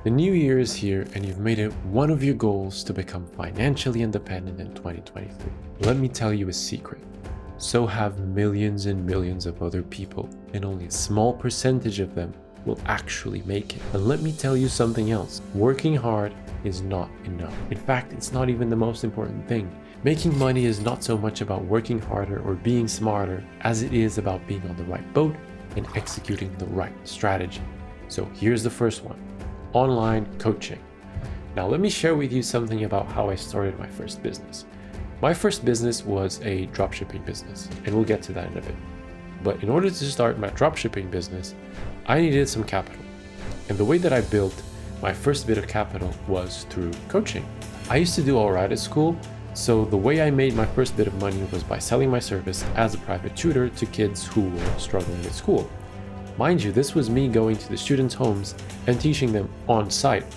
The new year is here and you've made it one of your goals to become financially independent in 2023. Let me tell you a secret. So have millions and millions of other people, and only a small percentage of them will actually make it. But let me tell you something else. Working hard is not enough. In fact, it's not even the most important thing. Making money is not so much about working harder or being smarter as it is about being on the right boat and executing the right strategy. So here's the first one. Online coaching. Now let me share with you something about how I started my first business. My first business was a dropshipping business, and we'll get to that in a bit. But in order to start my dropshipping business, I needed some capital. And the way that I built my first bit of capital was through coaching. I used to do all right at school, so the way I made my first bit of money was by selling my service as a private tutor to kids who were struggling at school. Mind you, this was me going to the students' homes and teaching them on site